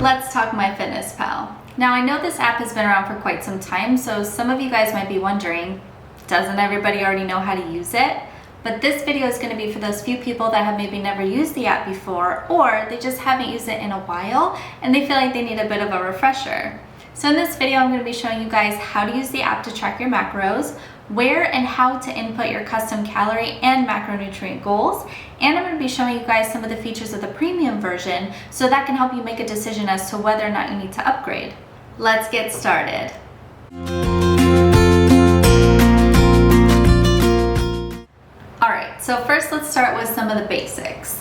Let's talk MyFitnessPal. Now I know this app has been around for quite some time, so some of you guys might be wondering, doesn't everybody already know how to use it? But this video is going to be for those few people that have maybe never used the app before, or they just haven't used it in a while and they feel like they need a bit of a refresher. So in this video, I'm going to be showing you guys how to use the app to track your macros, where and how to input your custom calorie and macronutrient goals, and I'm going to be showing you guys some of the features of the premium version so that can help you make a decision as to whether or not you need to upgrade. Let's get started. Alright, so first let's start with some of the basics.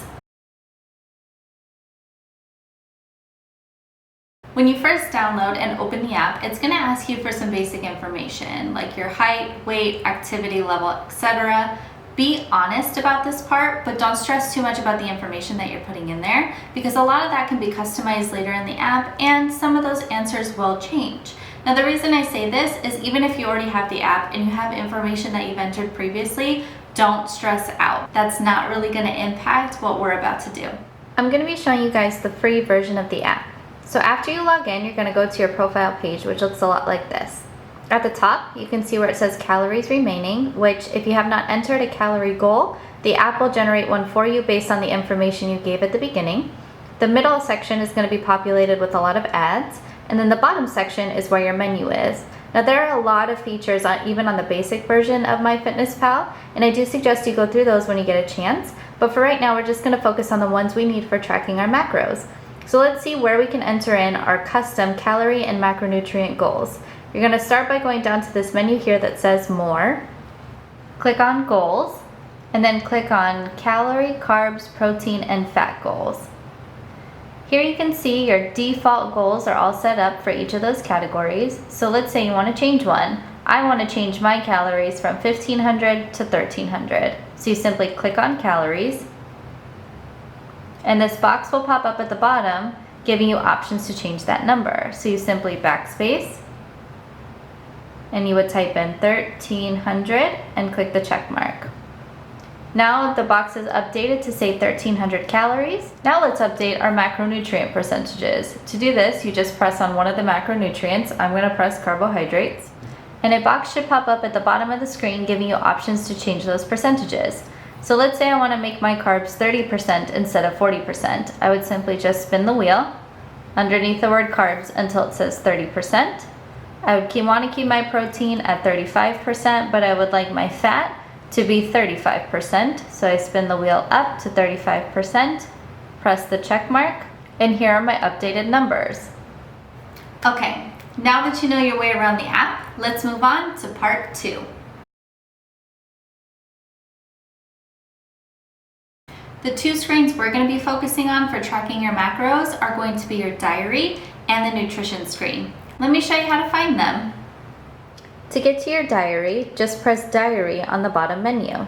When you first download and open the app, it's going to ask you for some basic information like your height, weight, activity level, etc. Be honest about this part, but don't stress too much about the information that you're putting in there, because a lot of that can be customized later in the app and some of those answers will change. Now the reason I say this is even if you already have the app and you have information that you've entered previously, don't stress out. That's not really going to impact what we're about to do. I'm going to be showing you guys the free version of the app. So after you log in, you're going to go to your profile page, which looks a lot like this. At the top, you can see where it says calories remaining, which if you have not entered a calorie goal, the app will generate one for you based on the information you gave at the beginning. The middle section is going to be populated with a lot of ads, and then the bottom section is where your menu is. Now there are a lot of features even on the basic version of MyFitnessPal, and I do suggest you go through those when you get a chance, but for right now we're just going to focus on the ones we need for tracking our macros. So let's see where we can enter in our custom calorie and macronutrient goals. You're going to start by going down to this menu here that says More. Click on Goals, and then click on Calorie, Carbs, Protein, and Fat Goals. Here you can see your default goals are all set up for each of those categories. So let's say you want to change one. I want to change my calories from 1500 to 1300. So you simply click on Calories, and this box will pop up at the bottom giving you options to change that number. So you simply backspace and you would type in 1300 and click the check mark. Now the box is updated to say 1300 calories. Now let's update our macronutrient percentages. To do this, you just press on one of the macronutrients. I'm going to press carbohydrates. And a box should pop up at the bottom of the screen giving you options to change those percentages. So let's say I want to make my carbs 30% instead of 40%. I would simply just spin the wheel underneath the word carbs until it says 30%. I would want to keep my protein at 35%, but I would like my fat to be 35%. So I spin the wheel up to 35%, press the check mark, and here are my updated numbers. Okay, now that you know your way around the app, let's move on to part 2. The two screens we're going to be focusing on for tracking your macros are going to be your diary and the nutrition screen. Let me show you how to find them. To get to your diary, just press Diary on the bottom menu.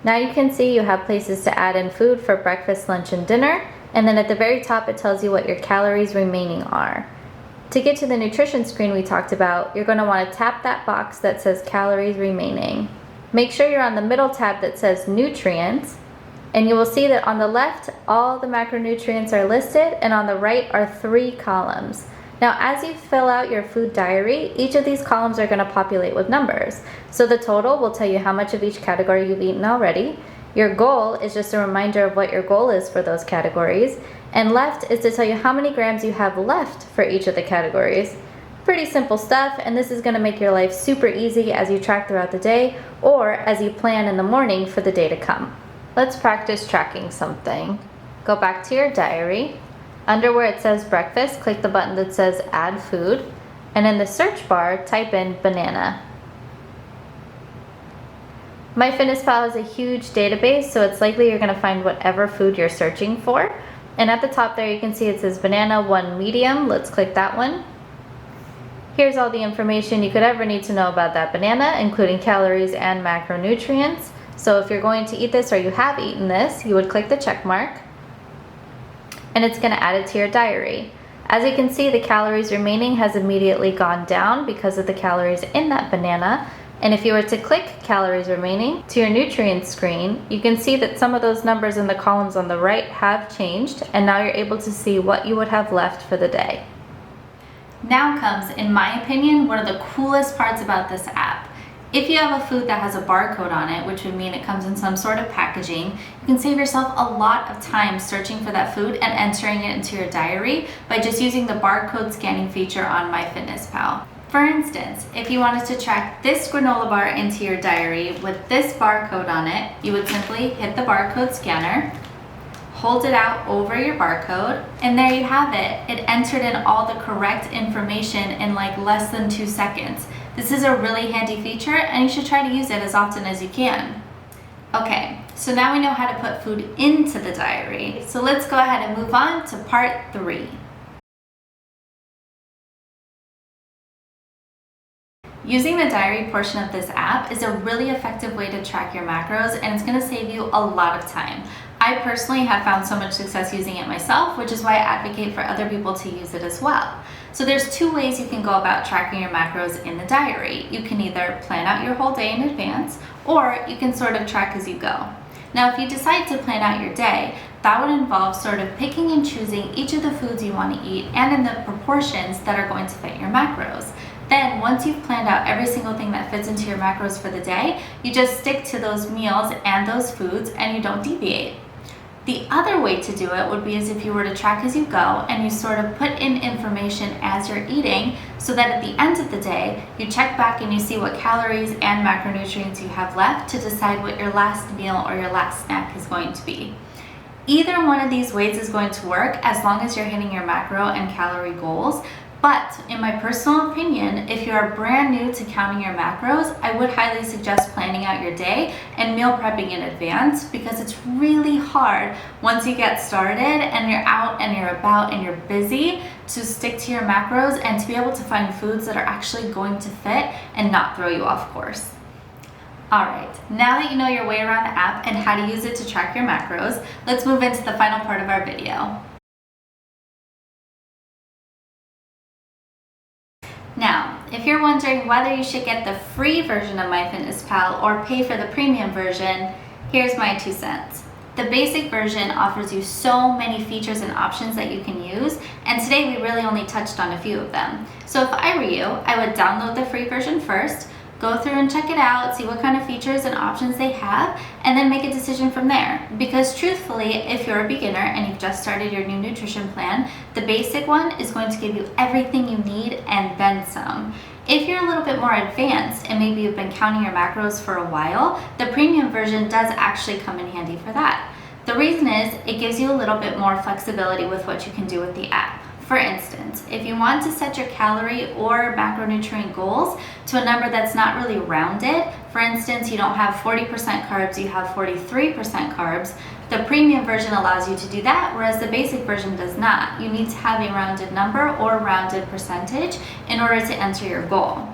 Now you can see you have places to add in food for breakfast, lunch, and dinner, and then at the very top it tells you what your calories remaining are. To get to the nutrition screen we talked about, you're going to want to tap that box that says Calories Remaining. Make sure you're on the middle tab that says Nutrients, and you will see that on the left all the macronutrients are listed, and on the right are 3 columns. Now as you fill out your food diary, each of these columns are going to populate with numbers. So the total will tell you how much of each category you've eaten already. Your goal is just a reminder of what your goal is for those categories. And left is to tell you how many grams you have left for each of the categories. Pretty simple stuff, and this is going to make your life super easy as you track throughout the day or as you plan in the morning for the day to come. Let's practice tracking something. Go back to your diary. Under where it says breakfast, click the button that says add food, and in the search bar, type in banana. MyFitnessPal is a huge database, so it's likely you're going to find whatever food you're searching for. And at the top there you can see it says banana 1 medium. Let's click that one. Here's all the information you could ever need to know about that banana, including calories and macronutrients. So if you're going to eat this or you have eaten this, you would click the check mark, and it's going to add it to your diary. As you can see, the calories remaining has immediately gone down because of the calories in that banana, And if you were to click calories remaining to your nutrients screen, you can see that some of those numbers in the columns on the right have changed, and now you're able to see what you would have left for the day. Now comes, in my opinion, one of the coolest parts about this app. If you have a food that has a barcode on it, which would mean it comes in some sort of packaging, you can save yourself a lot of time searching for that food and entering it into your diary by just using the barcode scanning feature on MyFitnessPal. For instance, if you wanted to track this granola bar into your diary with this barcode on it, you would simply hit the barcode scanner, hold it out over your barcode, and there you have it. It entered in all the correct information in like less than 2 seconds. This is a really handy feature, and you should try to use it as often as you can. Okay, so now we know how to put food into the diary. So let's go ahead and move on to part 3. Using the diary portion of this app is a really effective way to track your macros, and it's going to save you a lot of time. I personally have found so much success using it myself, which is why I advocate for other people to use it as well. So there's 2 ways you can go about tracking your macros in the diary. You can either plan out your whole day in advance, or you can sort of track as you go. Now, if you decide to plan out your day, that would involve sort of picking and choosing each of the foods you want to eat and in the proportions that are going to fit your macros. Then, once you've planned out every single thing that fits into your macros for the day, you just stick to those meals and those foods and you don't deviate. The other way to do it would be as if you were to track as you go and you sort of put in information as you're eating, so that at the end of the day, you check back and you see what calories and macronutrients you have left to decide what your last meal or your last snack is going to be. Either one of these ways is going to work as long as you're hitting your macro and calorie goals. But in my personal opinion, if you are brand new to counting your macros, I would highly suggest planning out your day and meal prepping in advance, because it's really hard once you get started and you're out and you're about and you're busy to stick to your macros and to be able to find foods that are actually going to fit and not throw you off course. Alright, now that you know your way around the app and how to use it to track your macros, let's move into the final part of our video. Now, if you're wondering whether you should get the free version of MyFitnessPal or pay for the premium version, here's my 2 cents. The basic version offers you so many features and options that you can use, and today we really only touched on a few of them. So if I were you, I would download the free version first, go through and check it out, see what kind of features and options they have, and then make a decision from there. Because truthfully, if you're a beginner and you've just started your new nutrition plan, the basic one is going to give you everything you need and then some. If you're a little bit more advanced and maybe you've been counting your macros for a while, the premium version does actually come in handy for that. The reason is it gives you a little bit more flexibility with what you can do with the app. For instance, if you want to set your calorie or macronutrient goals to a number that's not really rounded, for instance, you don't have 40% carbs, you have 43% carbs, the premium version allows you to do that, whereas the basic version does not. You need to have a rounded number or rounded percentage in order to enter your goal.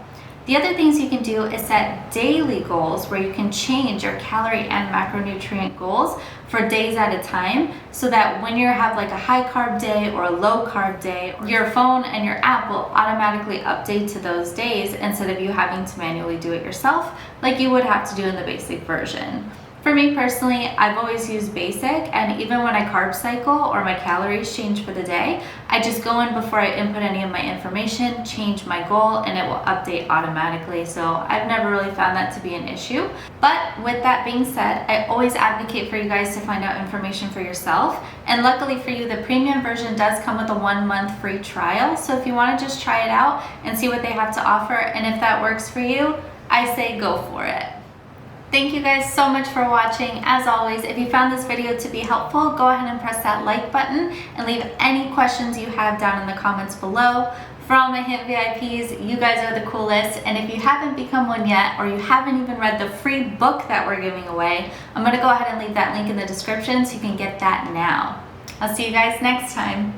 The other things you can do is set daily goals where you can change your calorie and macronutrient goals for days at a time, so that when you have like a high carb day or a low carb day, your phone and your app will automatically update to those days instead of you having to manually do it yourself like you would have to do in the basic version. For me personally, I've always used basic, and even when I carb cycle or my calories change for the day, I just go in before I input any of my information, change my goal, and it will update automatically. So I've never really found that to be an issue. But with that being said, I always advocate for you guys to find out information for yourself. And luckily for you, the premium version does come with a 1-month free trial. So if you want to just try it out and see what they have to offer, and if that works for you, I say go for it. Thank you guys so much for watching. As always, if you found this video to be helpful, go ahead and press that like button and leave any questions you have down in the comments below. For all my H.I.N.T VIPs, you guys are the coolest, and if you haven't become one yet, or you haven't even read the free book that we're giving away, I'm going to go ahead and leave that link in the description so you can get that now. I'll see you guys next time.